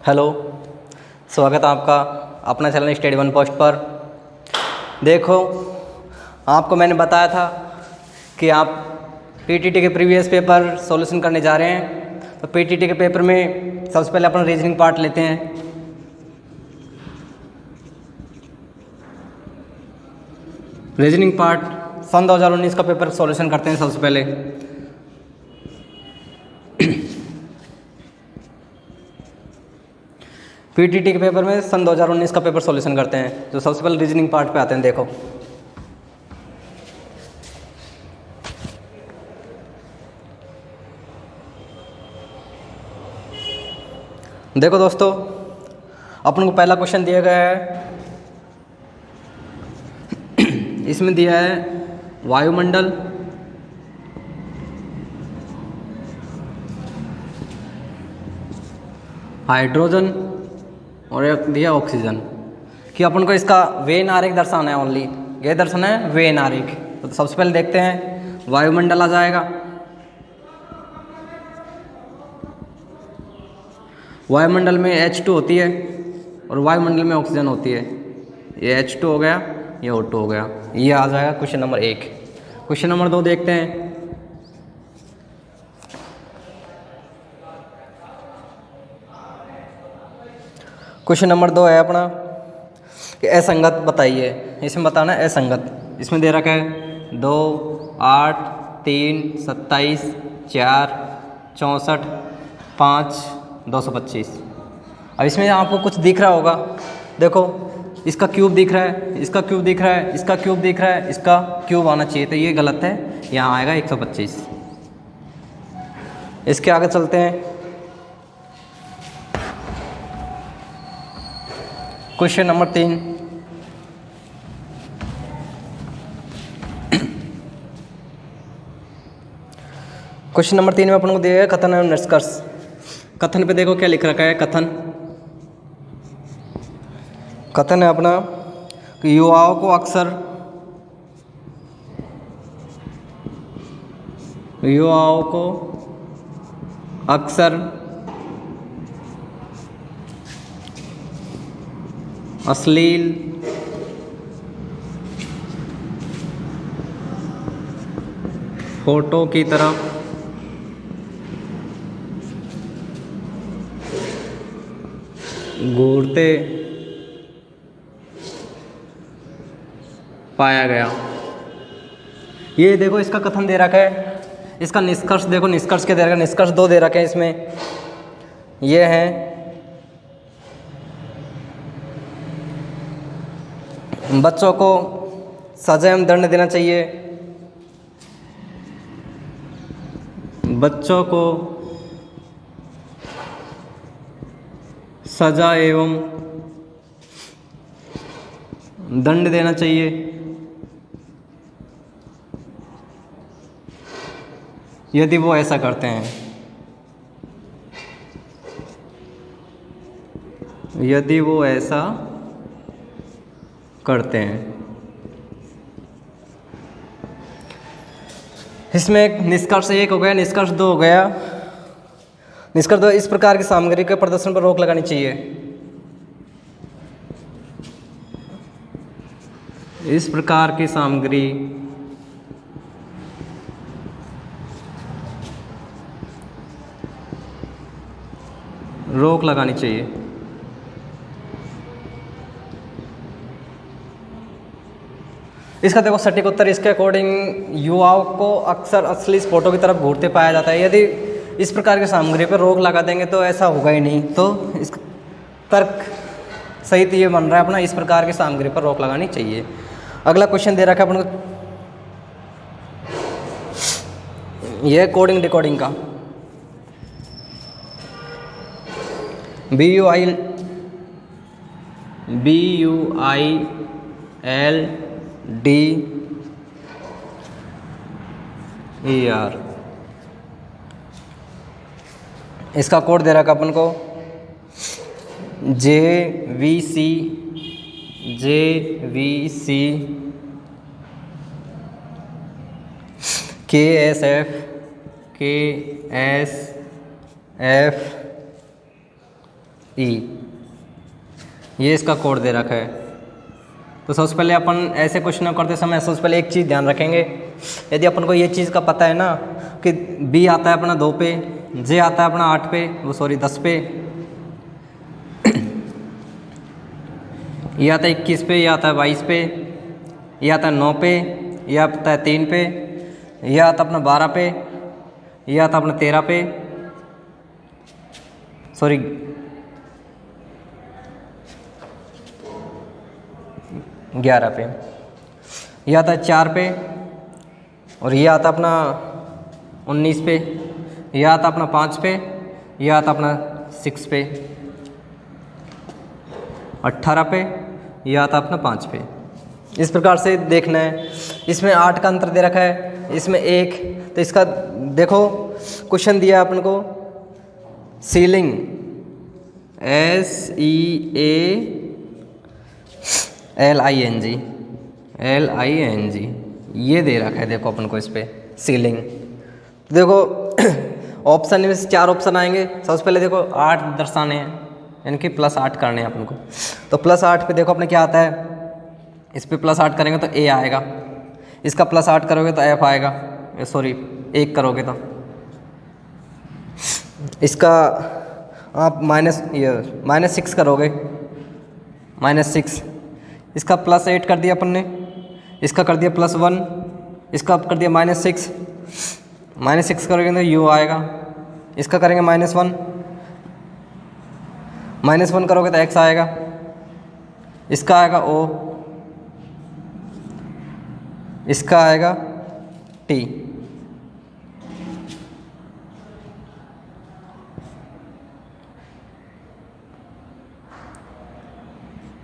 Hello, स्वागत है आपका अपना चैनल स्टडी वन पोस्ट पर। देखो, आपको मैंने बताया था कि आप पीटीटी के प्रीवियस पेपर सॉल्यूशन करने जा रहे हैं। तो पीटीटी के पेपर में सबसे पहले अपन रीजनिंग पार्ट लेते हैं। रीजनिंग पार्ट सन 2019 का पेपर सॉल्यूशन करते हैं सबसे पहले। पीटीटी के पेपर में सन 2019 का पेपर सॉल्यूशन करते हैं। तो सबसे पहले रीजनिंग पार्ट पे आते हैं। देखो दोस्तों, अपन को पहला क्वेश्चन दिया गया है। इसमें दिया है वायुमंडल, हाइड्रोजन और एक दिया ऑक्सीजन कि अपन को इसका वेन आरेख दर्शाना है। ओनली ये दर्शाना है वेन आरेख। तो सबसे पहले देखते हैं, वायुमंडल आ जाएगा। वायुमंडल में H2 होती है और वायुमंडल में ऑक्सीजन होती है। ये H2 हो गया, ये O2 हो गया। ये आ जाएगा क्वेश्चन नंबर 1। क्वेश्चन नंबर 2 देखते हैं। क्वेश्चन नंबर 2 है अपना कि असंगत बताइए। इसमें बताना है असंगत। इसमें दे रखा है 2, 8, 3, 27, 4, 64, 5, 225। अब इसमें आपको कुछ दिख रहा होगा। देखो, इसका क्यूब दिख रहा है, इसका क्यूब दिख रहा है, इसका क्यूब दिख रहा है, इसका क्यूब आना चाहिए। तो ये गलत है, यहाँ आएगा 125। इसके आगे चलते हैं। Question number 3। क्वेश्चन नंबर 3 में अपन को दिया है कथन एवं निष्कर्ष। कथन पे देखो क्या लिख रखा है। कथन है अपना कि युवाओं को अक्सर अश्लील फोटो की तरफ घूरते पाया गया। ये देखो, इसका कथन दे रखा है। इसका निष्कर्ष देखो, निष्कर्ष क्या दे रखा है। निष्कर्ष 2 दे रखे हैं इसमें। ये है बच्चों को सजा एवं दंड देना चाहिए। बच्चों को सजा एवं दंड देना चाहिए यदि वो ऐसा करते हैं। यदि वो ऐसा करते हैं। इसमें एक निष्कर्ष 1 हो गया, निष्कर्ष 2 हो गया। निष्कर्ष 2, इस प्रकार की सामग्री के प्रदर्शन पर रोक लगानी चाहिए। इस प्रकार की सामग्री रोक लगानी चाहिए। इसका देखो सटीक उत्तर, इसके अकॉर्डिंग युवाओं को अक्सर अश्लील फोटो की तरफ घूरते पाया जाता है। यदि इस प्रकार की सामग्री पर रोक लगा देंगे तो ऐसा होगा ही नहीं। तो इसका तर्क सही तो ये बन रहा है अपना, इस प्रकार की सामग्री पर रोक लगानी चाहिए। अगला क्वेश्चन दे रखा है अपन को, यह कोडिंग डिकोडिंग का। BUILDER, इसका कोड दे रखा अपन को JVC KSF ई, ये इसका कोड दे रखा है। तो सबसे पहले अपन ऐसे क्वेश्चन करते समय सबसे पहले एक चीज़ ध्यान रखेंगे, यदि अपन को ये चीज़ का पता है ना कि बी आता है अपना 2 पे, जे आता है अपना 8 पे, वो सॉरी 10 पे, ये आता है 21 पे, ये आता है 22 पे, ये आता है 9 पे, ये आता है 3 पे, ये आता है अपना 12 पे, ये आता है अपना 13 पे, सॉरी 11 पे, ये आता है 4 पे, और ये आता अपना 19 पे, ये आता अपना 5 पे, ये आता अपना 6 पे, 18 पे, ये आता अपना 5 पे। इस प्रकार से देखना है। इसमें 8 का अंतर दे रखा है, इसमें 1, तो इसका देखो क्वेश्चन दिया अपन को सीलिंग, SEALING ये दे रखा है देखो अपन को इस पे सीलिंग। देखो ऑप्शन में से 4 ऑप्शन आएंगे। सबसे पहले देखो 8 दर्शाने हैं, यानी कि +8 करने हैं अपन को। तो +8 पे देखो अपने क्या आता है, इस पे +8 करेंगे तो A आएगा, इसका +8 करोगे तो F आएगा, सॉरी 1 करोगे तो इसका आप -6 करोगे, -6, इसका +8 कर दिया अपन ने, इसका कर दिया +1, इसका कर दिया -6, -6 करोगे तो U आएगा, इसका करेंगे -1, -1 करोगे तो X आएगा, इसका आएगा O, इसका आएगा T।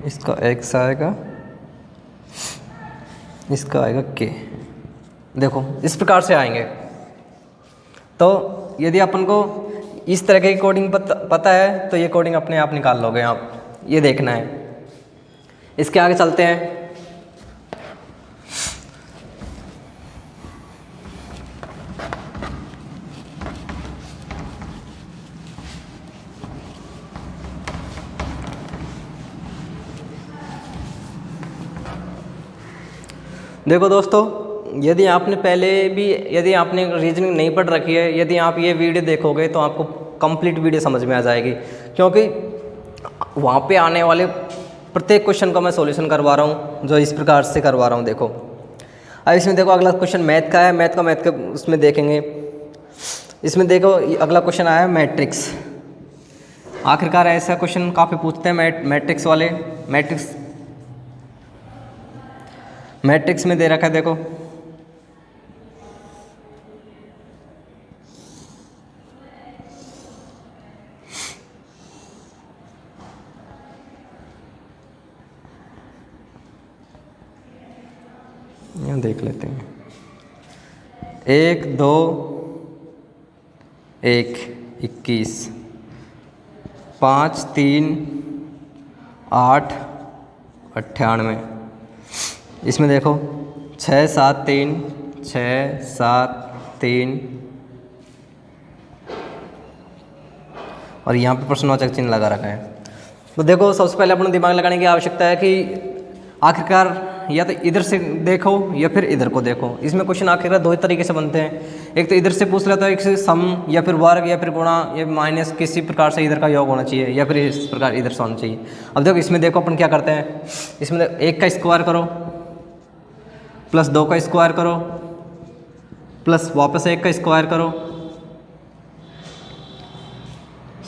इसका X आएगा, इसका आएगा K। देखो इस प्रकार से आएंगे। तो यदि अपन को इस तरह की कोडिंग पता है तो ये कोडिंग अपने आप निकाल लोगे आप, ये देखना है। इसके आगे चलते हैं। देखो दोस्तों, यदि आपने पहले भी यदि आपने रीजनिंग नहीं पढ़ रखी है, यदि आप ये वीडियो देखोगे तो आपको कंप्लीट वीडियो समझ में आ जाएगी, क्योंकि वहाँ पे आने वाले प्रत्येक क्वेश्चन का मैं सॉल्यूशन करवा रहा हूँ, जो इस प्रकार से करवा रहा हूँ। देखो अब इसमें देखो अगला क्वेश्चन मैथ का है, मैथ का उसमें देखेंगे। इसमें देखो अगला क्वेश्चन आया है मैट्रिक्स। आखिरकार ऐसा क्वेश्चन काफ़ी पूछते हैं मैट्रिक्स वाले। मैट्रिक्स में दे रखा है देखो, यहाँ देख लेते हैं। 1 2 1 21, 5 3 8 98। इसमें देखो 6 7 3 6 7 3, और यहाँ पे प्रश्नवाचक चिन्ह लगा रखा है। तो देखो सबसे पहले अपना दिमाग लगाने की आवश्यकता है कि आखिरकार या तो इधर से देखो या फिर इधर को देखो। इसमें क्वेश्चन आखिरकार 2 तरीके से बनते हैं, एक तो इधर से पूछ लेता है, एक से सम या फिर वर्ग या फिर गुणा या माइनस, किसी प्रकार से इधर का योग होना चाहिए या फिर इस प्रकार इधर से होना चाहिए। अब देखो इसमें देखो अपन क्या करते हैं, इसमें 1 का स्क्वायर करो प्लस 2 का स्क्वायर करो प्लस वापस 1 का स्क्वायर करो,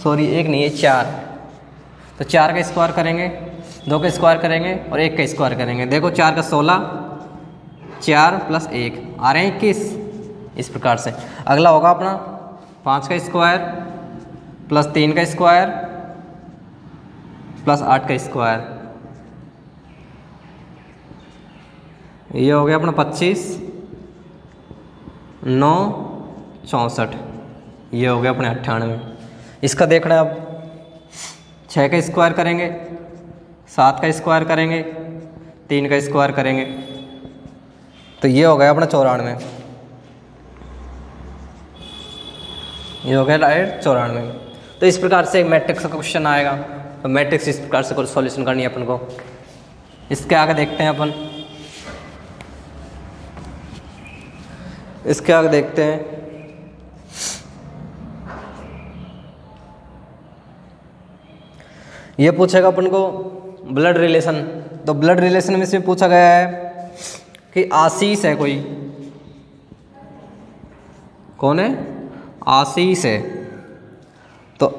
सॉरी 1 नहीं है 4, तो 4 का स्क्वायर करेंगे, 2 का स्क्वायर करेंगे और 1 का स्क्वायर करेंगे। देखो 4 का 16, 4 प्लस 1 आ रहे हैं 21। इस प्रकार से अगला होगा अपना 5 का स्क्वायर प्लस 3 का स्क्वायर प्लस 8 का स्क्वायर, ये हो गया अपना 25 9 64, ये हो गया अपने 98। इसका देखना है अब 6 का स्क्वायर करेंगे, 7 का स्क्वायर करेंगे, 3 का स्क्वायर करेंगे, तो ये हो गया अपना 94। ये हो गया डायरेक्ट 94। तो इस प्रकार से मैट्रिक्स का क्वेश्चन आएगा। तो मैट्रिक्स इस प्रकार से सॉल्यूशन करनी है अपन को। इसके आगे देखते हैं अपन, इसके आगे देखते हैं। ये पूछेगा अपन को ब्लड रिलेशन। तो ब्लड रिलेशन में इसमें पूछा गया है कि आशीष है कोई, कौन है? आशीष है। तो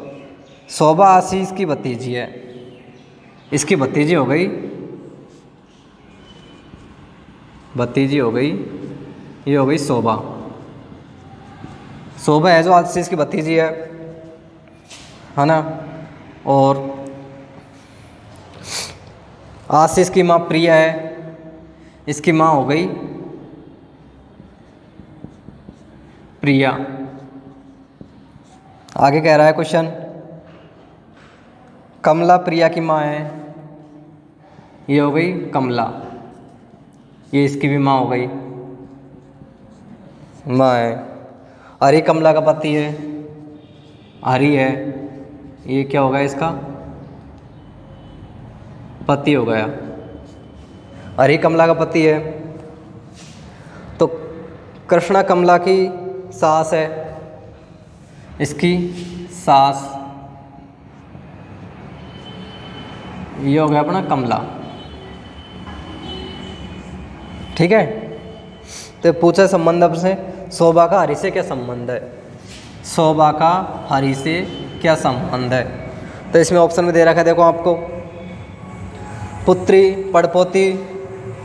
शोभा आशीष की भतीजी है, इसकी भतीजी हो गई, भतीजी हो गई, ये हो गई शोभा। शोभा है जो आशीष की भतीजी है ना। और आशीष की माँ प्रिया है, इसकी माँ हो गई प्रिया। आगे कह रहा है क्वेश्चन, कमला प्रिया की माँ है, ये हो गई कमला, ये इसकी भी माँ हो गई, माँ है। हरी कमला का पति है, हरी है, ये क्या हो गया? इसका पति हो गया, हरी कमला का पति है। तो कृष्णा कमला की सास है, इसकी सास, ये हो गया अपना कमला। ठीक है। तो पूछा संबंध आपसे, शोभा का हरि से क्या संबंध है? शोभा का हरि से क्या संबंध है? तो इसमें ऑप्शन में दे रखा है, देखो आपको, पुत्री, पड़पोती,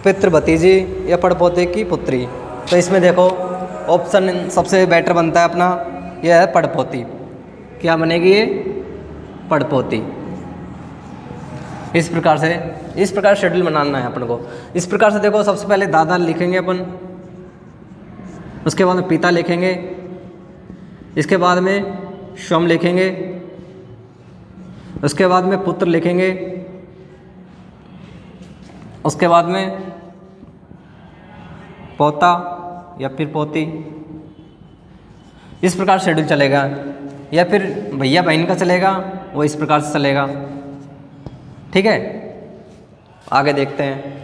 पितृ भतीजी या पड़पोते की पुत्री। तो इसमें देखो ऑप्शन सबसे बेटर बनता है अपना, यह है पड़पोती। क्या बनेगी ये? पड़पोती। इस प्रकार शेड्यूल बनाना है अपन को। इस प्रकार से देखो, सबसे पहले दादा लिखेंगे अपन, उसके बाद में पिता लिखेंगे, इसके बाद में स्वयं लिखेंगे, उसके बाद में पुत्र लिखेंगे, उसके बाद में पोता या फिर पोती। इस प्रकार शेड्यूल चलेगा। या फिर भैया बहन का चलेगा, वो इस प्रकार से चलेगा। ठीक है, आगे देखते हैं।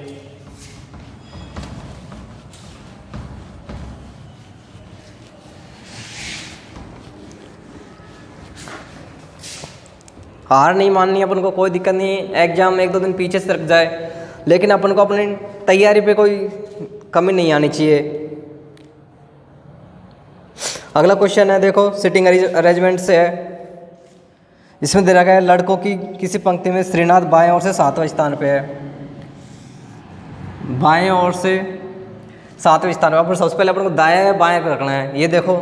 हार नहीं माननी अपन को, कोई दिक्कत नहीं। एग्जाम एक दो दिन पीछे से रख जाए, लेकिन अपन को अपनी तैयारी पे कोई कमी नहीं आनी चाहिए। अगला क्वेश्चन है, देखो सिटिंग अरेंजमेंट से है। इसमें दे रखा है, लड़कों की किसी पंक्ति में श्रीनाथ बाएं ओर से 7वें स्थान पे है। बाएं ओर से 7वें स्थान पे। सबसे पहले अपन को दाया या बाएं पे रखना है। ये देखो,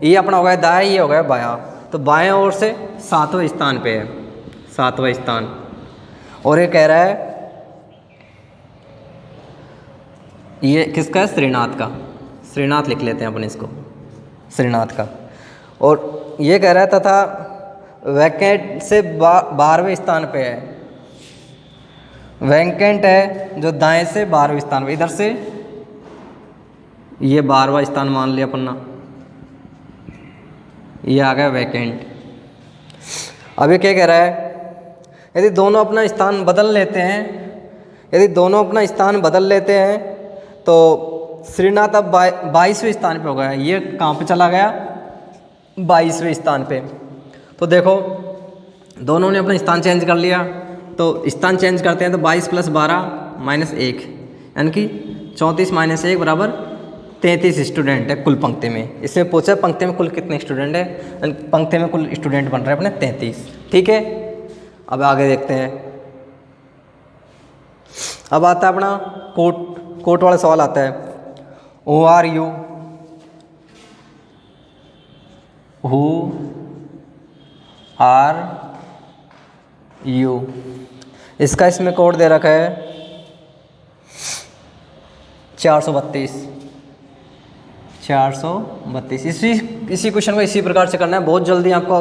ये अपना हो गया दाया, ये हो गया बाया। तो बाएं ओर से 7वें स्थान पे है, 7वां स्थान। और ये कह रहा है, ये किसका है? श्रीनाथ का। श्रीनाथ लिख लेते हैं अपन इसको, श्रीनाथ का। और ये कह रहा है, तथा वैकेंट से 12वें स्थान पे है। वैकेंट है जो दाएं से 12वें स्थान पे, इधर से ये 12वां स्थान मान लिया अपन ना, ये आ गया वैकेंट। अब ये क्या कह रहा है, यदि दोनों अपना स्थान बदल लेते हैं, यदि दोनों अपना स्थान बदल लेते हैं तो श्रीनाथ अब 22वें स्थान पे हो गया। ये कहाँ पे चला गया? 22वें स्थान पे। तो देखो, दोनों ने अपना स्थान चेंज कर लिया। तो स्थान चेंज करते हैं तो 22 + 12 - 1, यानी कि 34 - 1 बराबर 33 स्टूडेंट है कुल पंक्ति में। इसमें पूछा पंक्ति में कुल कितने स्टूडेंट है, पंक्ति में कुल स्टूडेंट बन रहे हैं अपने 33। ठीक है, अब आगे देखते हैं। अब आता है अपना कोट वाला सवाल आता है। Who are you? Who are you? इसका इसमें कोड दे रखा है 432। इसी क्वेश्चन को इसी प्रकार से करना है। बहुत जल्दी आपका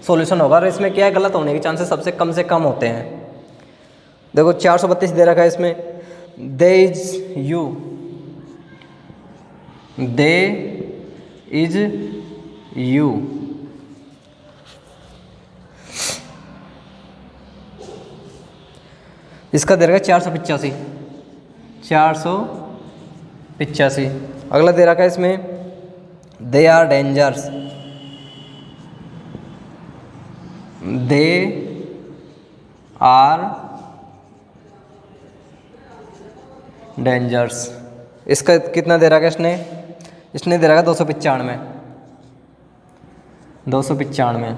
सॉल्यूशन होगा। और इसमें क्या है, गलत होने के चांसेस सबसे कम से कम होते हैं। देखो 432 दे रखा है इसमें, they is you, they is you. इसका दे रखा है 485, 485। अगला दे रखा है इसमें they are dangers, they are dangers. इसका कितना दे रखा है इसने दे रखा है 295, 295।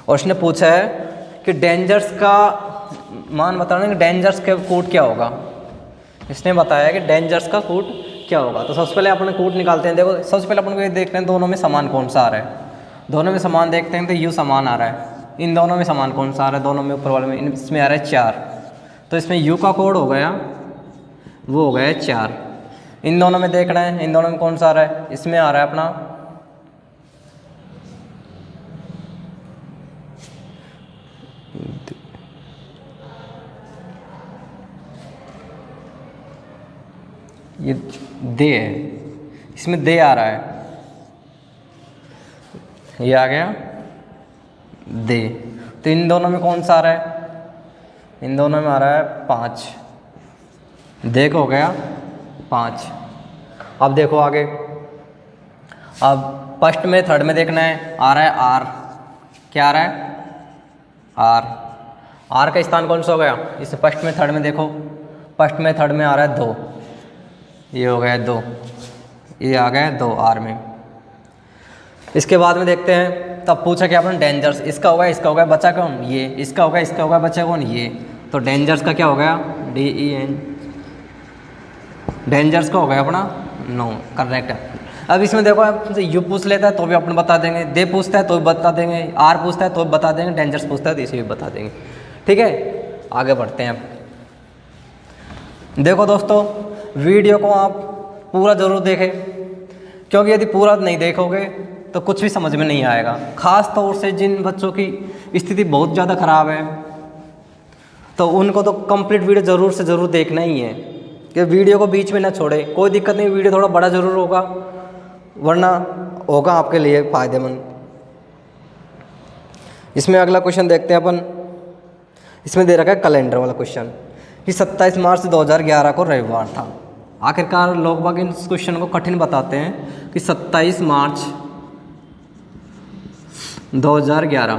और इसने पूछा है कि डेंजर्स का मान बताना कि डेंजर्स का कोड क्या होगा। इसने बताया कि डेंजर्स का कोड क्या होगा। तो सबसे पहले अपन कोड निकालते हैं। देखो सबसे पहले अपन को ये देखते हैं दोनों में समान कौन सा आ रहा है। दोनों में समान देखते हैं तो यू समान आ रहा है। इन दोनों में समान कौन सा आ रहा है, दोनों में ऊपर वाले में, इसमें आ रहा है 4। तो इसमें यू का कोड हो गया, वो हो गया 4। इन दोनों में देखना है, इन दोनों में कौन सा आ रहा है, इसमें आ रहा है अपना ये दे है, इसमें दे आ रहा है, ये आ गया दे। तो इन दोनों में कौन सा आ रहा है, इन दोनों में आ रहा है 5। दे का हो गया 5। अब देखो आगे, अब फर्स्ट में थर्ड में देखना है, आ रहा है आर। क्या आ रहा है, आर। आर का स्थान कौन सा हो गया, इस फर्स्ट में थर्ड में देखो, फर्स्ट में थर्ड में आ रहा है 2, ये हो गया 2, ये आ गया 2 आर में। इसके बाद में देखते हैं, तब पूछा क्या अपन डेंजर्स, इसका होगा, इसका होगा, बचा कौन, ये, इसका होगा, इसका होगा, बचा कौन, ये। तो डेंजर्स का क्या हो गया, DEN, डेंजर्स का हो गया अपना 9, करेक्ट है। अब इसमें देखो आपसे यू पूछ लेता है तो भी अपन बता देंगे, दे पूछता है तो भी बता देंगे, आर पूछता है तो भी बता देंगे, डेंजर्स पूछता है तो इसे भी बता देंगे। ठीक है, आगे बढ़ते हैं। अब देखो दोस्तों, वीडियो को आप पूरा ज़रूर देखें, क्योंकि यदि पूरा नहीं देखोगे तो कुछ भी समझ में नहीं आएगा। ख़ास तौर से जिन बच्चों की स्थिति बहुत ज़्यादा ख़राब है तो उनको तो कंप्लीट वीडियो ज़रूर से ज़रूर देखना ही है, कि वीडियो को बीच में ना छोड़े। कोई दिक्कत नहीं, वीडियो थोड़ा बड़ा ज़रूर होगा, वरना होगा आपके लिए फ़ायदेमंद। इसमें अगला क्वेश्चन देखते हैं अपन। इसमें दे रखा है कैलेंडर वाला क्वेश्चन कि 27 मार्च 2011 को रविवार था। आखिरकार लोग बाग इस क्वेश्चन को कठिन बताते हैं कि 27 मार्च 2011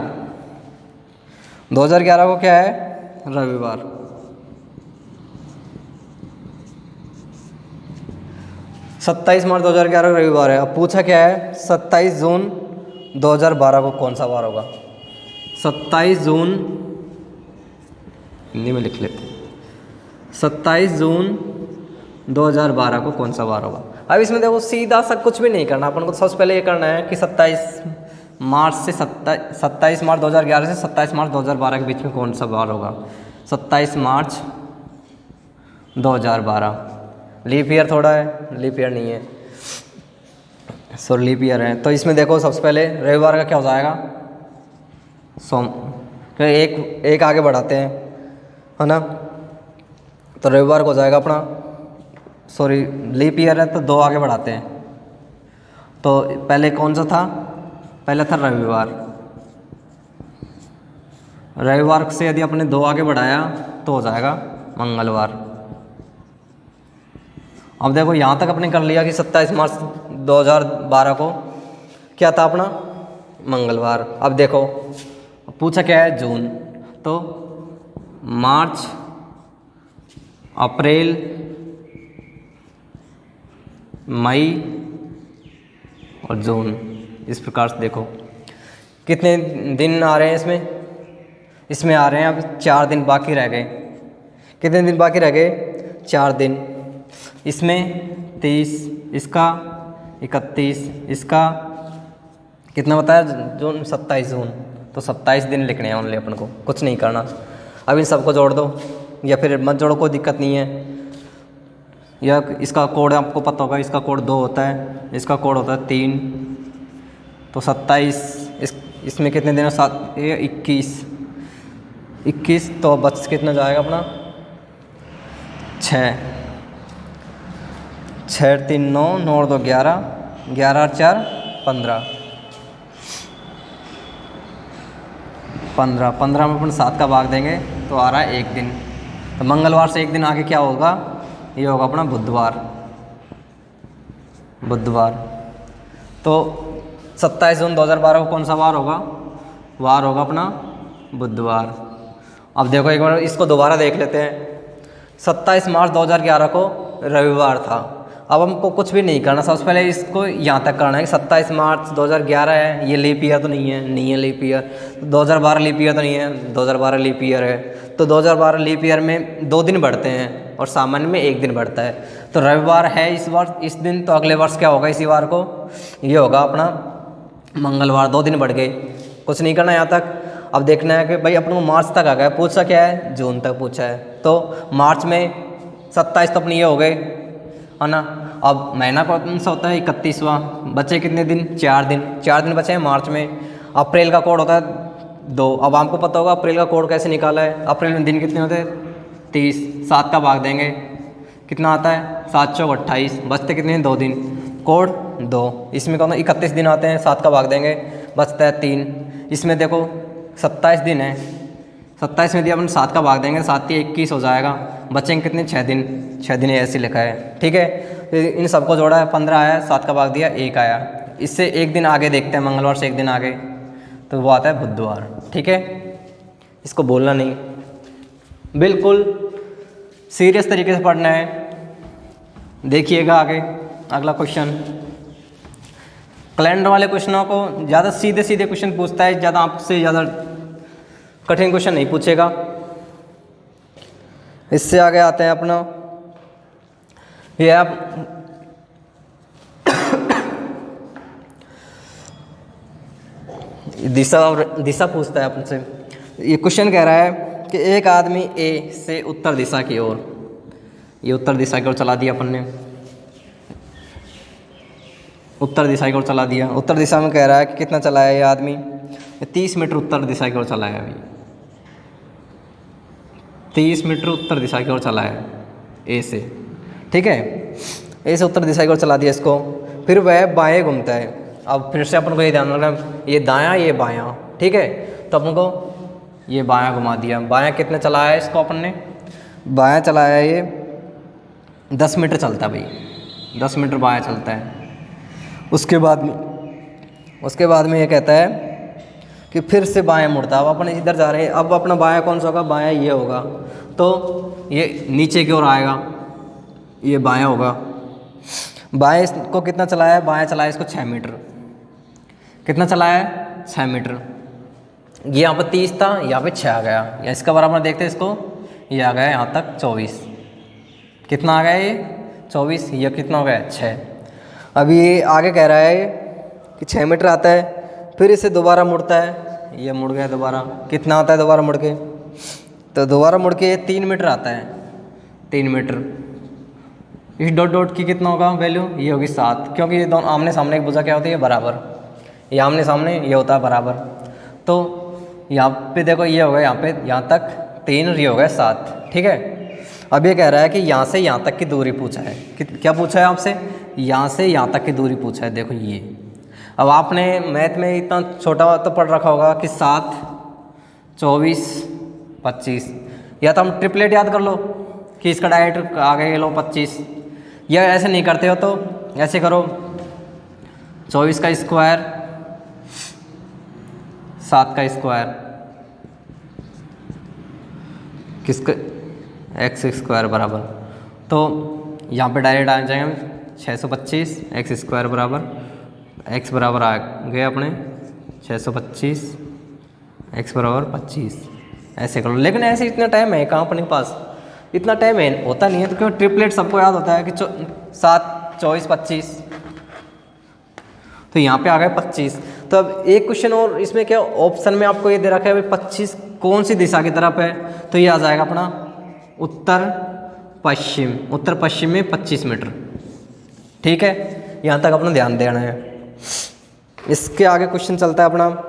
को क्या है, रविवार। सत्ताईस मार्च 2011 रविवार है। अब पूछा क्या है, 27 जून 2012 को कौन सा वार होगा। 27 जून, हिंदी में लिख लेते हैं, 27 जून 2012 को कौन सा वार होगा। अब इसमें देखो सीधा सा कुछ भी नहीं करना, अपन को सबसे पहले ये करना है कि 27 मार्च 2011 से 27 मार्च 2012 के बीच में कौन सा वार होगा। 27 मार्च 2012, लीप ईयर थोड़ा है, लीप ईयर नहीं है, सॉरी लीप ईयर है। तो इसमें देखो सबसे पहले रविवार का क्या हो जाएगा, सोम। एक आगे बढ़ाते हैं, है ना। तो रविवार को हो जाएगा अपना, सॉरी लीप ईयर है तो 2 आगे बढ़ाते हैं। तो पहले कौन सा था, पहले था रविवार। रविवार से यदि अपने 2 आगे बढ़ाया तो हो जाएगा मंगलवार। अब देखो यहाँ तक अपने कर लिया कि 27 मार्च 2012 को क्या था अपना, मंगलवार। अब देखो पूछा क्या है, जून। तो मार्च, अप्रैल, मई और जून, इस प्रकार से देखो कितने दिन आ रहे हैं इसमें आ रहे हैं। अब 4 दिन बाकी रह गए। कितने दिन बाकी रह गए, 4 दिन। इसमें 30, इसका 31, इसका कितना बताया, जून 27 जून। तो 27 दिन लिखने हैं ओनली, अपन को कुछ नहीं करना। अब इन सबको जोड़ दो या फिर मत जोड़ो, कोई दिक्कत नहीं है। या इसका कोड आपको पता होगा, इसका कोड 2 होता है, इसका कोड होता है 3। तो 27, इसमें कितने दिन, 7 ये 21। तो बच कितना जाएगा अपना, 6 3 9 9 2 11 11 4 15 15 में अपन 7 का भाग देंगे तो आ रहा है 1 दिन। तो मंगलवार से एक दिन आगे क्या होगा, ये होगा अपना बुधवार। बुधवार तो 27 जून 2012 को कौन सा वार होगा, वार होगा अपना बुधवार। अब देखो एक बार इसको दोबारा देख लेते हैं। 27 मार्च 2011 को रविवार था। अब हमको कुछ भी नहीं करना, सबसे पहले इसको यहाँ तक करना है कि 27 मार्च 2011 है, ये लीप ईयर तो नहीं है, नहीं है लीप ईयर। 2012 लीप ईयर तो नहीं है, 2012 लीप ईयर है। तो 2012 लीप ईयर में 2 दिन बढ़ते हैं और सामान्य में 1 दिन बढ़ता है। तो रविवार है इस वर्ष, इस दिन, तो अगले वर्ष क्या होगा इसी वार को, ये होगा अपना मंगलवार। 2 दिन बढ़ गए, कुछ नहीं करना यहाँ तक। अब देखना है कि भाई अपन को मार्च तक आ गया, पूछा क्या है, जून तक पूछा है। तो मार्च में 27 तो अपनी ये हो गए, है ना। अब महीना कौन सा होता है, 31वां। बचे कितने दिन, 4 दिन, 4 दिन बचे हैं मार्च में। अप्रैल का कोड होता है 2। अब आपको पता होगा अप्रैल का कोड कैसे निकाला है। अप्रैल में दिन कितने होते हैं, 30। 7 का भाग देंगे, कितना आता है, 7 चौक 28। बचते कितने हैं, 2 दिन, कोड 2। इसमें कौन 31 दिन आते हैं, 7 का भाग देंगे, बचता है 3। इसमें देखो 27 दिन है, 27 में दिया अपन 7 का भाग देंगे, 7 या 21 हो जाएगा। बचेंगे कितने, 6 दिन। 6 दिन ऐसे लिखा है, ठीक है। तो इन सबको जोड़ा है, 15 आया, 7 का भाग दिया, 1 आया। इससे 1 दिन आगे देखते हैं, मंगलवार से 1 दिन आगे, तो वो आता है बुधवार, ठीक है। इसको बोलना नहीं, बिल्कुल सीरियस तरीके से पढ़ना है। देखिएगा आगे अगला क्वेश्चन। कैलेंडर वाले क्वेश्चनों को ज़्यादा सीधे सीधे क्वेश्चन पूछता है, ज़्यादा आपसे ज़्यादा कठिन क्वेश्चन नहीं पूछेगा। इससे आगे आते हैं अपना, ये आप दिशा पूछता है आपसे। ये क्वेश्चन कह रहा है कि एक आदमी ए से उत्तर दिशा की ओर, ये उत्तर दिशा की ओर चला दिया अपन ने, उत्तर दिशा की ओर चला दिया। उत्तर दिशा में कह रहा है कि कितना चला है ये आदमी, 30 मीटर उत्तर दिशा की ओर चला है। अभी 30 मीटर उत्तर दिशा की ओर चला है ए से, ठीक है। ए से उत्तर दिशा की ओर चला दिया इसको, फिर वह बाएं घूमता है। अब फिर से अपन को ये ध्यान रखना, ये दायां ये बायां, ठीक है। तो अपन को ये बायां घुमा दिया। बायां कितने चलाया है इसको अपन ने, बायां चलाया है ये 10 मीटर चलता है भाई, 10 मीटर बायां चलता है। उसके बाद में ये कहता है कि फिर से बाएं मुड़ता है। अब अपन इधर जा रहे हैं, अब अपना बायां कौन सा होगा, बायां ये होगा, तो ये नीचे की ओर आएगा, ये बायां होगा। बाएं इसको कितना चलाया है, बायां चलाया इसको 6 मीटर। कितना चलाया है, 6 मीटर। ये यहाँ पर 30 था, यहाँ पे 6 आ गया, या इसका बराबर देखते हैं इसको, ये आ गया यहाँ तक 24। कितना आ गया ये, 24। ये कितना हो गया, 6। अभी ये आगे कह रहा है कि 6 मीटर आता है, फिर इसे दोबारा मुड़ता है, ये मुड़ गया दोबारा। कितना आता है दोबारा मुड़ के, तो दोबारा मुड़ के 3 मीटर आता है, 3 मीटर। इस डॉट डॉट की कितना होगा वैल्यू, ये होगी 7, क्योंकि ये दोनों आमने सामने एक भुजा क्या होती है, बराबर। ये आमने सामने ये होता है बराबर। तो यहाँ पे देखो ये होगा, यहाँ पे यहाँ तक 3 और ये हो गया 7, ठीक है। अब ये कह रहा है कि यहाँ से यहाँ तक की दूरी पूछा है, क्या पूछा है आपसे, यहाँ से यहाँ तक की दूरी पूछा है। देखो ये, अब आपने मैथ में इतना छोटा तो पढ़ रखा होगा कि 7, 24, 25, या तो हम ट्रिपलेट याद कर लो कि इसका डायरेक्ट आगे लो 25, या ऐसे नहीं करते हो तो ऐसे करो, 24 का स्क्वायर 7 का स्क्वायर, किसका, एक्स स्क्वायर बराबर। तो यहाँ पे डायरेक्ट आ जाएंगे हम 625 एक्स स्क्वायर बराबर, एक्स बराबर आ गए अपने 625 एक्स बराबर 25। ऐसे करो, लेकिन ऐसे इतना टाइम है कहाँ अपने पास, इतना टाइम है होता नहीं है। तो क्यों, ट्रिपलेट सबको याद होता है कि 7, 24, 25, तो यहाँ पे आ गए 25। तो अब एक क्वेश्चन और इसमें क्या ऑप्शन में आपको ये दे रखा है 25 कौन सी दिशा की तरफ है, तो ये आ जाएगा अपना उत्तर पश्चिम। उत्तर पश्चिम में 25 मीटर, ठीक है। यहाँ तक अपना ध्यान देना है। इसके आगे क्वेश्चन चलता है अपना,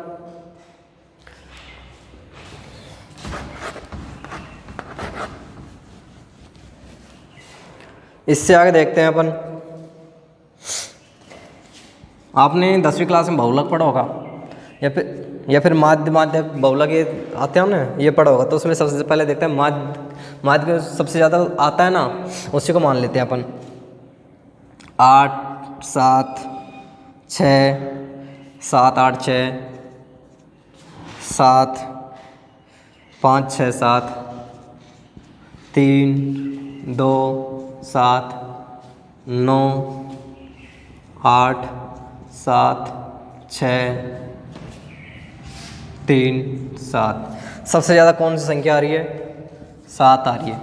इससे आगे देखते हैं अपन। आपने 10वीं क्लास में बहुलक पढ़ा होगा, या फिर माध्य बहुलक ये आते हो ना, ये पढ़ा होगा। तो उसमें सबसे पहले देखते हैं माध्य में सबसे ज़्यादा आता है ना, उसी को मान लेते हैं अपन। 8 7 6 7 8 6 7 5 6 7 3 2 7 9 8 7 6 3 7। सबसे ज़्यादा कौन सी संख्या आ रही है? 7 आ रही है।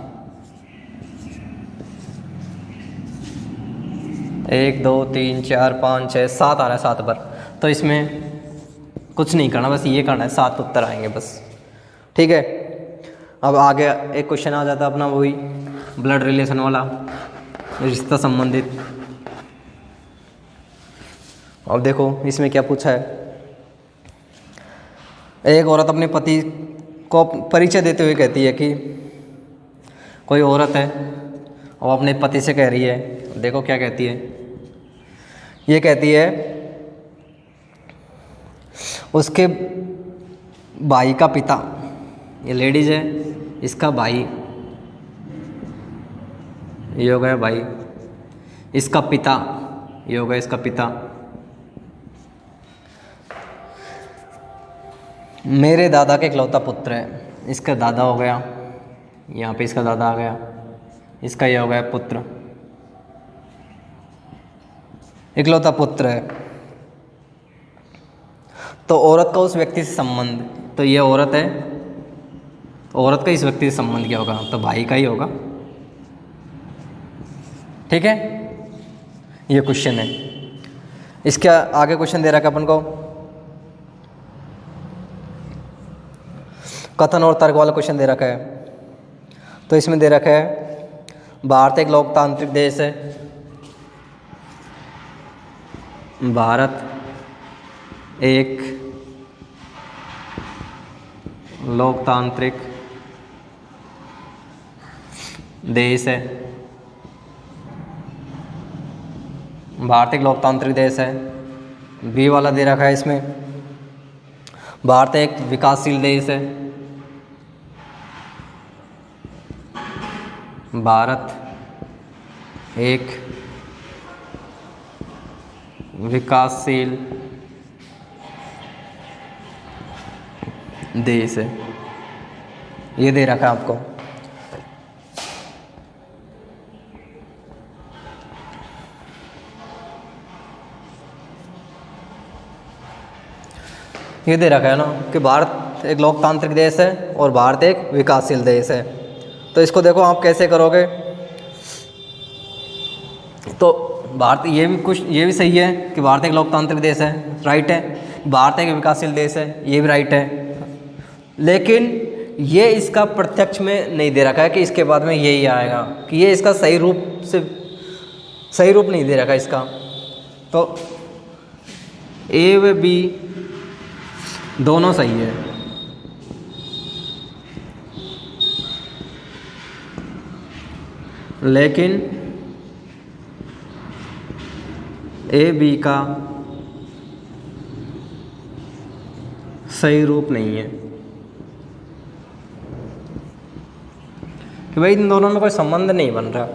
1 2 3 4 5 6 7 आ रहा है 7 पर। तो इसमें कुछ नहीं करना, बस ये करना है, 7 उत्तर आएंगे बस। ठीक है, अब आगे एक क्वेश्चन आ जाता है अपना, वही ब्लड रिलेशन वाला, रिश्ता संबंधित। अब देखो इसमें क्या पूछा है। एक औरत अपने पति को परिचय देते हुए कहती है कि कोई औरत है और अपने पति से कह रही है, देखो क्या कहती है। ये कहती है उसके भाई का पिता, ये लेडीज है, इसका भाई, ये हो गया भाई, इसका पिता, ये हो गया इसका पिता, मेरे दादा का इकलौता पुत्र है, इसका दादा हो गया, यहाँ पे इसका दादा आ गया, इसका ये हो गया पुत्र, इकलौता पुत्र है। तो औरत का उस व्यक्ति से संबंध, तो ये औरत है, औरत का इस व्यक्ति से संबंध क्या होगा? तो भाई का ही होगा। ठीक है, ये क्वेश्चन है। इसके आगे क्वेश्चन दे रखा है अपन को, कथन और तर्क वाला क्वेश्चन दे रखा है। तो इसमें दे रखा है भारत एक लोकतांत्रिक देश है, भारत एक लोकतांत्रिक देश है, भारत एक लोकतांत्रिक देश है। बी वाला दे रखा है इसमें, भारत एक विकासशील देश है, भारत एक विकासशील देश है, ये दे रखा है आपको। ये दे रखा है ना कि भारत एक लोकतांत्रिक देश है और भारत एक विकासशील देश है। तो इसको देखो आप कैसे करोगे। तो भारत, ये भी कुछ, ये भी सही है कि भारत एक लोकतांत्रिक देश है, राइट है। भारत एक विकासशील देश है, ये भी राइट है। लेकिन ये इसका प्रत्यक्ष में नहीं दे रखा है कि इसके बाद में यही आएगा, कि ये इसका सही रूप नहीं दे रखा इसका। तो ए व बी दोनों सही है, लेकिन ए बी का सही रूप नहीं है कि भाई इन दोनों में कोई संबंध नहीं बन रहा।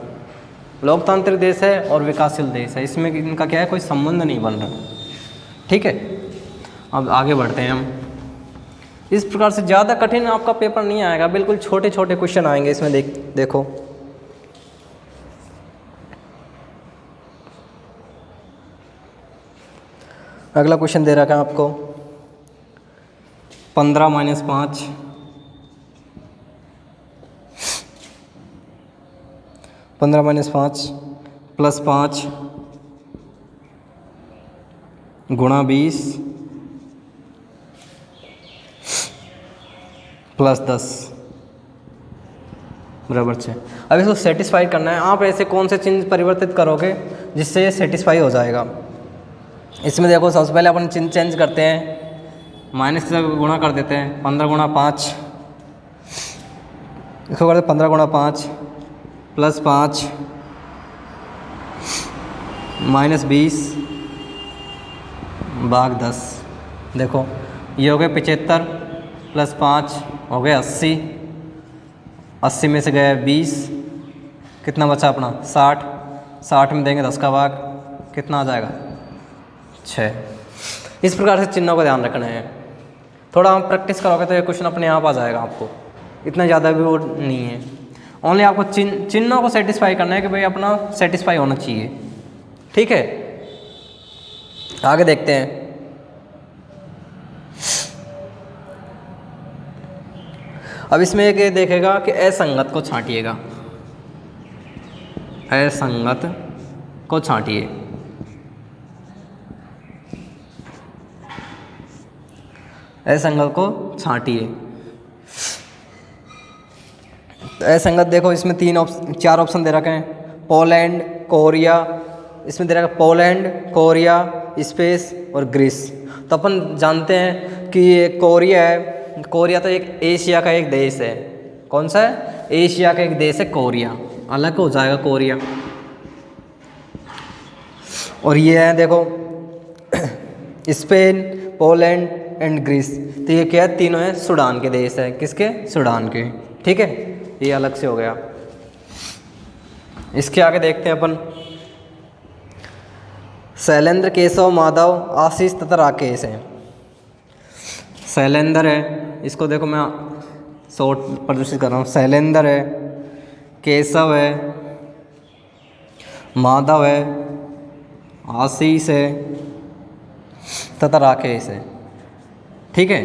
लोकतांत्रिक देश है और विकासशील देश है, इसमें इनका क्या है, कोई संबंध नहीं बन रहा। ठीक है, अब आगे बढ़ते हैं हम। इस प्रकार से ज़्यादा कठिन आपका पेपर नहीं आएगा, बिल्कुल छोटे छोटे क्वेश्चन आएंगे इसमें। देखो अगला क्वेश्चन दे रखा है आपको, 15 - 5 15 - 5 + 5 × 20 + 10 बराबर 6। अब इसको सेटिस्फाई करना है। आप ऐसे कौन से चिन्ह परिवर्तित करोगे जिससे ये सेटिस्फाई हो जाएगा। इसमें देखो सबसे पहले अपन चिन्ह चेंज करते हैं, माइनस से गुणा कर देते हैं। 15 × 5 इसको करते 15 × 5 + 5 -20 / 10। देखो ये हो गए 75 + 5 हो गए 80 80 में से गया 20, कितना बचा अपना 60, 60 में देंगे 10 का भाग, कितना आ जाएगा 6। इस प्रकार से चिन्हों का ध्यान रखना है। थोड़ा हम प्रैक्टिस करोगे तो ये क्वेश्चन अपने आप आ जाएगा आपको, इतना ज़्यादा भी वो नहीं है। ओनली आपको चिन्हों को सेटिस्फाई करना है कि भाई अपना सेटिस्फाई होना चाहिए, ठीक है। आगे देखते हैं। अब इसमें एक ये देखेगा कि असंगत को छांटिएगा, असंगत को छांटिए। असंगत को छांटिए। असंगत देखो, इसमें 4 ऑप्शन दे रखे हैं, पोलैंड, कोरिया, इसमें दे रखा है पोलैंड, कोरिया, स्पेस और ग्रीस। तो अपन जानते हैं कि ये कोरिया है। कोरिया तो एक एशिया का एक देश है। कौन सा है? एशिया का एक देश है कोरिया, अलग हो जाएगा कोरिया। और ये है देखो स्पेन, पोलैंड एंड ग्रीस। तो ये क्या है? तीनों है सूडान के देश है। किसके? सूडान के, ठीक है। ये अलग से हो गया। इसके आगे देखते हैं अपन, शैलेंद्र, केशव, माधव, आशीष तथा राकेश हैं। शैलेंद्र है, इसको देखो मैं शॉर्ट प्रदर्शित कर रहा हूँ। शैलेंद्र है, केशव है, माधव है, आशीष है तथा राकेश है, ठीक है।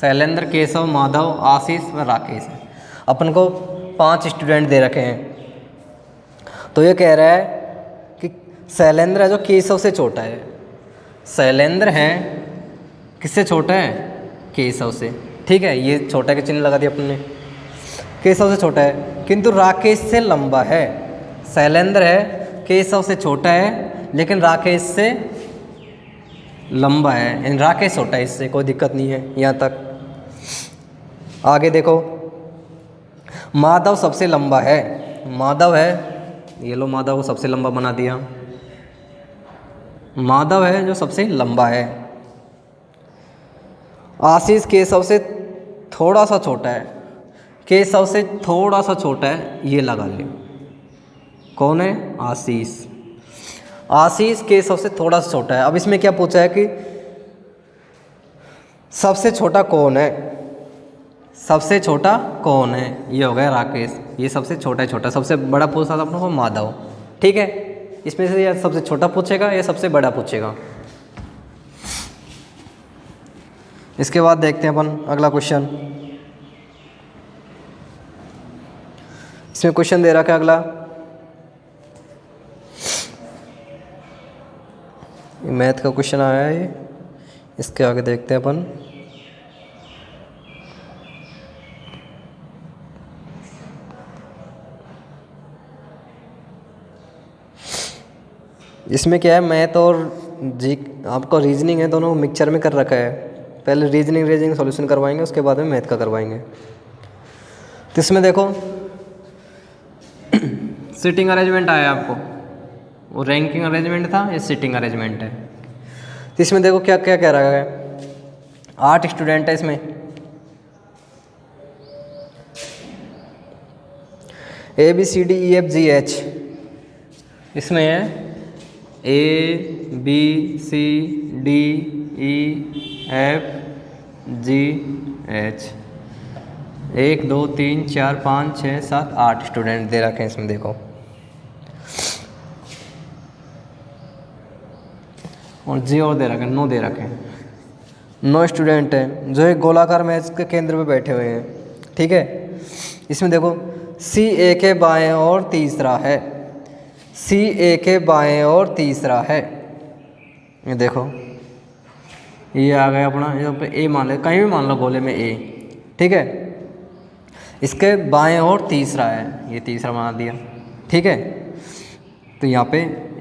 शैलेंद्र, केशव, माधव, आशीष व राकेश है। अपन को 5 स्टूडेंट दे रखे हैं। तो ये कह रहा है कि शैलेंद्र है जो केशव से छोटा है। शैलेंद्र है किससे छोटा है? केशव से, ठीक है। ये छोटा के चिन्ह लगा दिया अपन ने, केशव से छोटा है, किंतु राकेश से लंबा है। शैलेंद्र है केशव से छोटा है लेकिन राकेश से लंबा है, यानी राकेश छोटा है, इससे कोई दिक्कत नहीं है यहाँ तक। आगे देखो, माधव सबसे लंबा है। माधव है, ये लो माधव को सबसे लंबा बना दिया। माधव है जो सबसे लंबा है। आशीष केशव से थोड़ा सा छोटा है। केशव से थोड़ा सा छोटा है, ये लगा ले। कौन है? आशीष। आशीष केशव से थोड़ा सा छोटा है। अब इसमें क्या पूछा है कि सबसे छोटा कौन है? सबसे छोटा कौन है? ये हो गया राकेश। ये सबसे छोटा है, छोटा। सबसे बड़ा पूछा था अपने को माधव, ठीक है। इसमें से या सबसे छोटा पूछेगा या सबसे बड़ा पूछेगा। इसके बाद देखते हैं अपन अगला क्वेश्चन। इसमें क्वेश्चन दे रखा है अगला, मैथ का क्वेश्चन आया है। इसके आगे देखते हैं अपन। इसमें क्या है, मैथ और जी आपको रीजनिंग है, दोनों मिक्सचर में कर रखा है। पहले रीजनिंग सॉल्यूशन करवाएंगे, उसके बाद में मैथ का करवाएंगे। तो इसमें देखो सिटिंग अरेंजमेंट आया आपको, वो रैंकिंग अरेंजमेंट था, ये सिटिंग अरेंजमेंट है। तो इसमें देखो क्या क्या कह रहा है। 8 स्टूडेंट है इसमें। ABCDEFGH, इसमें है ABCDEFGH। 1 2 3 4 5 6 7 8 स्टूडेंट दे रखे हैं इसमें। देखो और जी और दे रखे हैं, 9 दे रखे हैं। 9 स्टूडेंट हैं जो एक गोलाकार मेज के केंद्र में बैठे हुए हैं, ठीक है। इसमें देखो CA के बाएं और तीसरा है, CA के बाएं और तीसरा है। ये देखो ये आ गया अपना, यहाँ पे A मान लो, कहीं भी मान लो गोले में A, ठीक है। इसके बाएं और तीसरा है, ये तीसरा बना दिया, ठीक है। तो यहाँ पे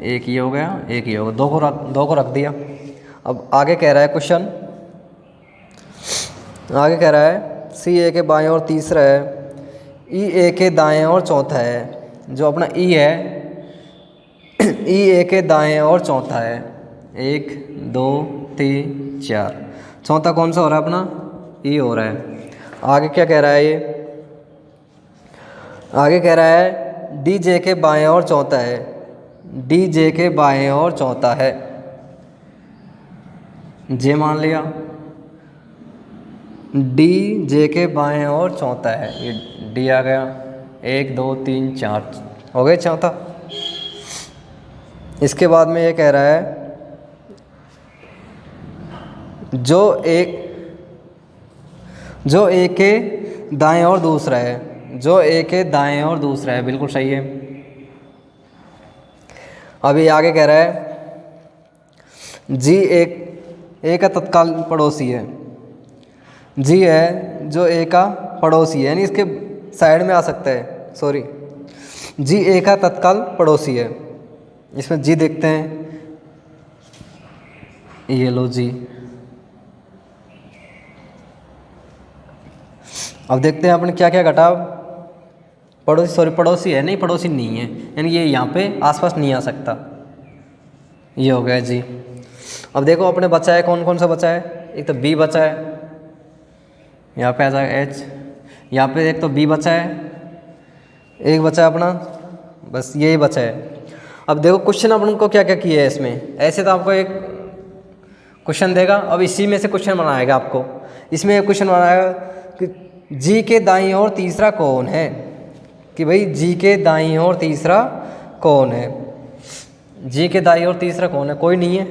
एक ये हो गया, एक ये हो गया, दो को रख दिया। अब आगे कह रहा है क्वेश्चन, आगे कह रहा है CA के बाएं और तीसरा है, EA के दाएं और चौथा है। जो अपना E है EA के दाएं और चौथा है। 1 2 3 4, चौथा कौन सा हो रहा है अपना? E हो रहा है। आगे क्या कह रहा है ये, आगे कह रहा है डी जे के बाएं ओर चौथा है, डी जे के बाएं ओर चौथा है, जे मान लिया, डी जे के बाएं ओर चौथा है, ये डी आ गया, 1 2 3 4 हो गए चौथा। इसके बाद में ये कह रहा है जो एक के दाएं ओर दूसरा है, जो एक के दाएं ओर दूसरा है, बिल्कुल सही है। अभी आगे कह रहा है जी ए का तत्काल पड़ोसी है, जी है जो ए का पड़ोसी है, यानी इसके साइड में आ सकता है, सॉरी, जी ए का तत्काल पड़ोसी है। इसमें जी देखते हैं, ये लो जी। अब देखते हैं आपने क्या क्या घटा। पड़ोसी, सॉरी पड़ोसी है, नहीं पड़ोसी नहीं है, यानी ये यहाँ पे आसपास नहीं आ सकता, ये हो गया जी। अब देखो अपने बचा है, कौन कौन सा बचा है, एक तो बी बचा है, यहाँ पे आ जाएगा एच, यहाँ पे एक तो बी बचा है, एक बचा है अपना, बस यही बचा है। अब देखो क्वेश्चन अपन को क्या क्या किया है इसमें। ऐसे तो आपको एक क्वेश्चन देगा, अब इसी में से क्वेश्चन बनाएगा आपको। इसमें एक क्वेश्चन बनाएगा कि जी के दाईं ओर तीसरा कौन है, कि भाई जी के दाईं ओर तीसरा कौन है, जी के दाईं ओर तीसरा कौन है, कोई नहीं है।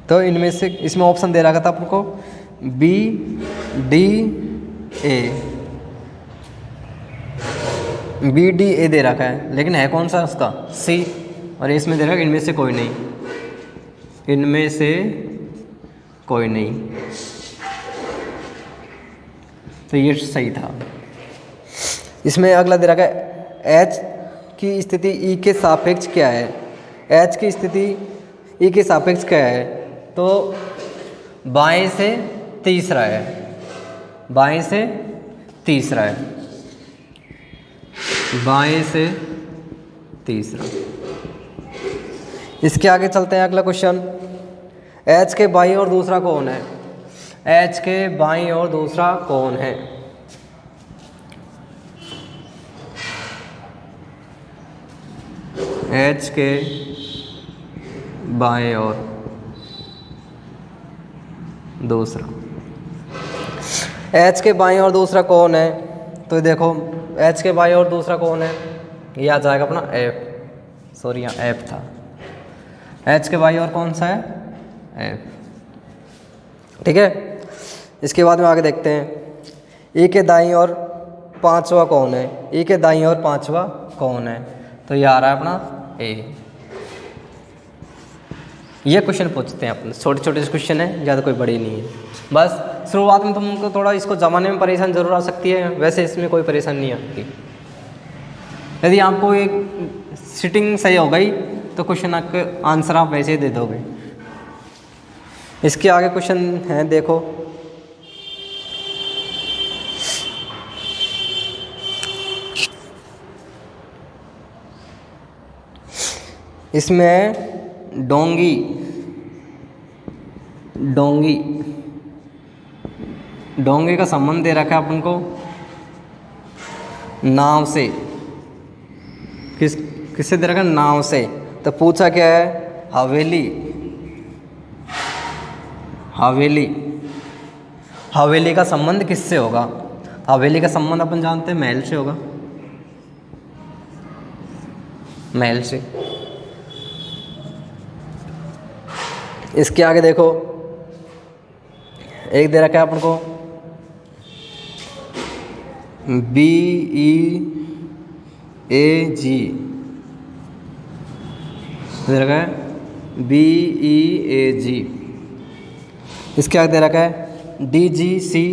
तो इनमें से इसमें ऑप्शन दे रखा था आपको B D A, B D A दे रखा है, लेकिन है कौन सा उसका सी, और इसमें दे रखा है इनमें से कोई नहीं, इनमें से कोई नहीं, तो ये सही था। इसमें अगला दे रखा है एच की स्थिति ई के सापेक्ष क्या है, एच की स्थिति ई के सापेक्ष क्या है, तो बाएं से तीसरा है, बाएं से तीसरा है, बाएं से तीसरा। इसके आगे चलते हैं, अगला क्वेश्चन, एच के बाईं ओर दूसरा कौन है, एच के बाईं ओर दूसरा कौन है, एच के बाएं ओर दूसरा, एच के बाईं ओर दूसरा कौन है, तो देखो एच के बाईं ओर दूसरा कौन है, ये आ जाएगा अपना एफ, सॉरी यहाँ एफ था, एच के बाईं ओर कौन सा है, एफ, ठीक है। इसके बाद में आगे देखते हैं ई के दाईं ओर पांचवा कौन है, ई के दाईं ओर पांचवा कौन है, तो ये आ रहा है अपना ए। ये क्वेश्चन पूछते हैं अपन, छोटे छोटे क्वेश्चन है, ज़्यादा कोई बड़ी नहीं है। बस शुरुआत में तुमको थोड़ा इसको जमाने में परेशान जरूर आ सकती है, वैसे इसमें कोई परेशानी नहीं आती। यदि आपको एक सिटिंग सही हो गई तो क्वेश्चन आपके आंसर आप वैसे ही दे दोगे। इसके आगे क्वेश्चन है, देखो इसमें डोंगी, डोंगी, डोंगे का संबंध दे रखा है अपन को नाव से, किससे दे रखा है, नाव से। तो पूछा क्या है, हवेली, हवेली, हवेली का संबंध किससे होगा, हवेली का संबंध अपन जानते हैं महल से होगा, महल से। इसके आगे देखो एक दे रखा है अपन को बी ई ए जी, दे रखा है बी ई ए जी। इसके आगे दे रखा है डी जी सी,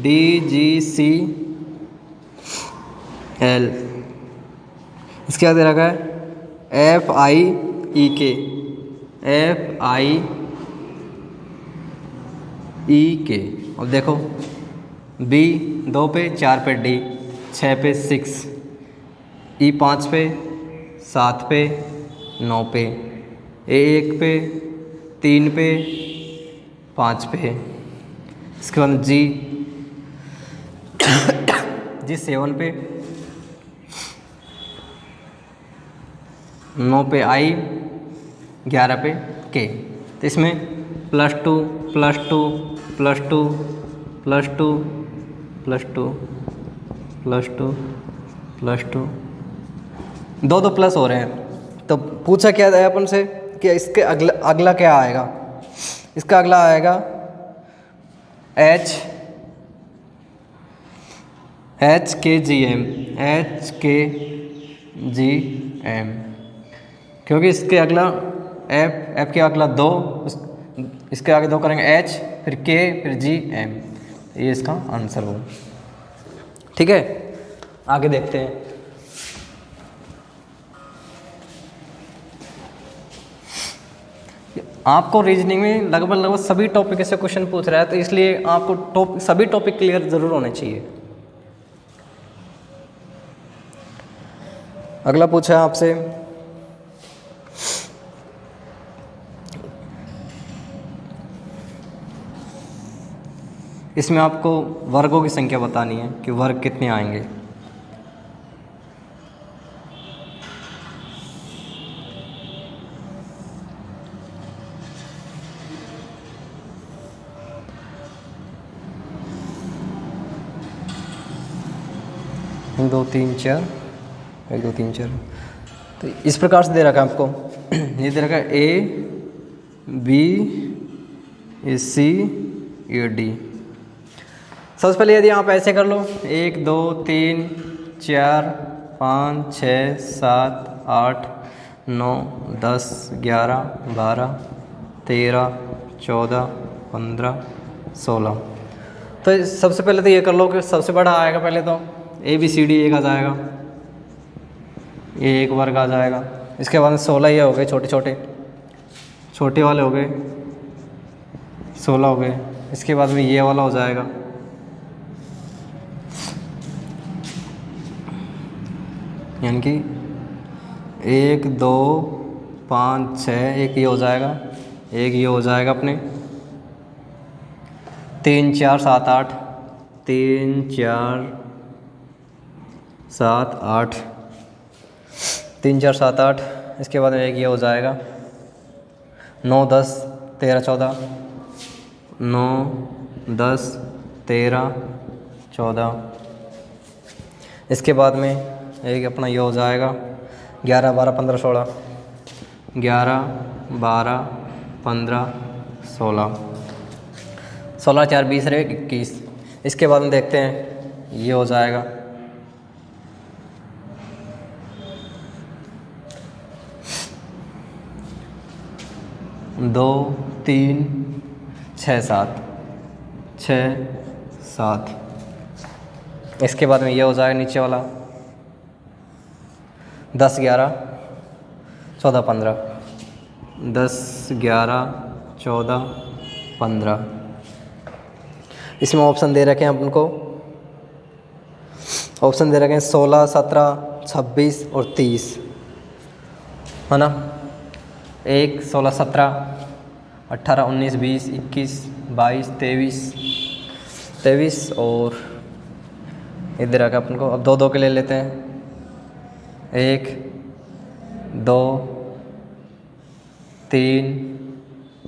डी जी सी एल। इसके आगे दे रखा है एफ आई ई के, एफ आई ई के। अब देखो बी 2 पे, 4 पे डी, 6 पे 6, ई 5 पे, 7 पे, 9 पे, ए 1 पे, 3 पे, 5 पे, इसके बाद जी, जी 7 पे, 9 पे आई, 11 पे के। तो इसमें +2 +2 +2 +2 +2 +2 +2, 2 प्लस हो रहे हैं। तो पूछा क्या है अपन से कि इसके अगला क्या आएगा। इसका अगला आएगा HKGM, HKGM, क्योंकि इसके अगला F के अगला 2, इसके आगे 2 करेंगे H, फिर K, फिर GM। ये इसका आंसर हो। ठीक है, आगे देखते हैं। आपको रीजनिंग में लगभग सभी टॉपिक से क्वेश्चन पूछ रहा है, तो इसलिए आपको सभी टॉपिक क्लियर जरूर होने चाहिए। अगला पूछा है आपसे, इसमें आपको वर्गों की संख्या बतानी है कि वर्ग कितने आएंगे। एक दो तीन चार, 1 2 3 4। तो इस प्रकार से दे रखा है आपको। ये दे रखा है A, B, C, ये D। सबसे पहले यदि आप ऐसे कर लो, 1 2 3 4 5 6 7 8 9 10 11 12 13 14 15 16। तो सबसे पहले तो ये कर लो कि सबसे बड़ा आएगा पहले तो ABCD एक आ जाएगा, ये एक वर्ग आ जाएगा। इसके बाद 16 ये हो गए, छोटे वाले हो गए, 16 हो गए। इसके बाद में ये वाला हो जाएगा, यानी कि 1 2 5 6, एक ये हो जाएगा, एक ये हो जाएगा अपने 3 4 7 8, 3 4 7 8, 3 4 7 8। इसके बाद में एक ये हो जाएगा 9 10 13 14, 9 10 13 14। इसके बाद में एक अपना ये हो जाएगा 11 12 15 16, 11 12 15 16, 16 4 20 रहे 21। इसके बाद में देखते हैं ये हो जाएगा 2 3 6 7, 6 7। इसके बाद में ये हो जाएगा नीचे वाला 10 11 14 15, 10 11 14 15। इसमें ऑप्शन दे रखे हैं अपन को, ऑप्शन दे रखे हैं 16 17 26 और 30, है ना। 1 16 17 18 19 20 21 22 23 और इधर आकर अपन को अब 2 2 के ले लेते हैं। 1 2 3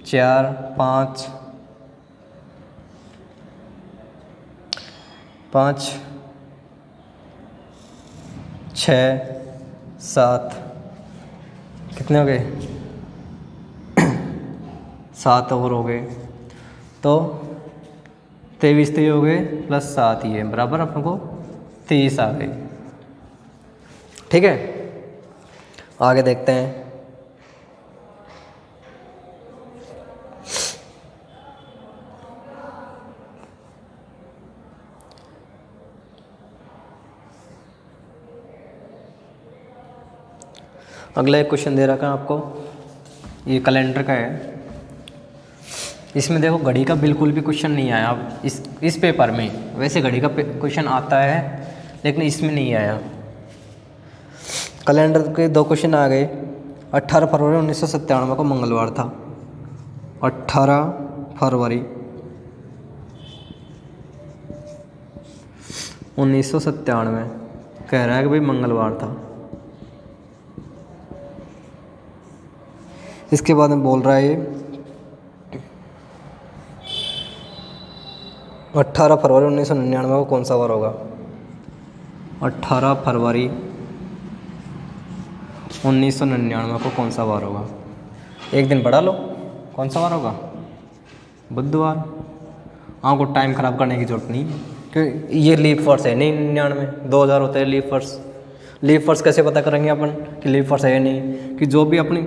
4 5 5 6 7, कितने हो गए 7 और हो गए, तो 23 तो ये हो गए प्लस 7 ये बराबर अपन को 30 आ गए। ठीक है, आगे देखते हैं। अगला एक क्वेश्चन दे रखा है आपको, ये कैलेंडर का है। इसमें देखो घड़ी का बिल्कुल भी क्वेश्चन नहीं आया अब इस पेपर में। वैसे घड़ी का क्वेश्चन आता है लेकिन इसमें नहीं आया। कैलेंडर के 2 क्वेश्चन आ गए। 18 फरवरी 1997 को मंगलवार था, 18 फरवरी 1997 कह रहा है कि भाई मंगलवार था। इसके बाद में बोल रहा है ये 18 फरवरी 1999 को कौन सा वार होगा? 18 फरवरी 1999 को कौन सा वार होगा? एक दिन बढ़ा लो, कौन सा वार होगा? बुधवार। आपको टाइम ख़राब करने की ज़रूरत नहीं है, क्योंकि ये लीप वर्ष है नहीं 99, 2000 होता है लीप वर्ष। लीप वर्ष कैसे पता करेंगे अपन कि लीप वर्ष है या नहीं? कि जो भी अपनी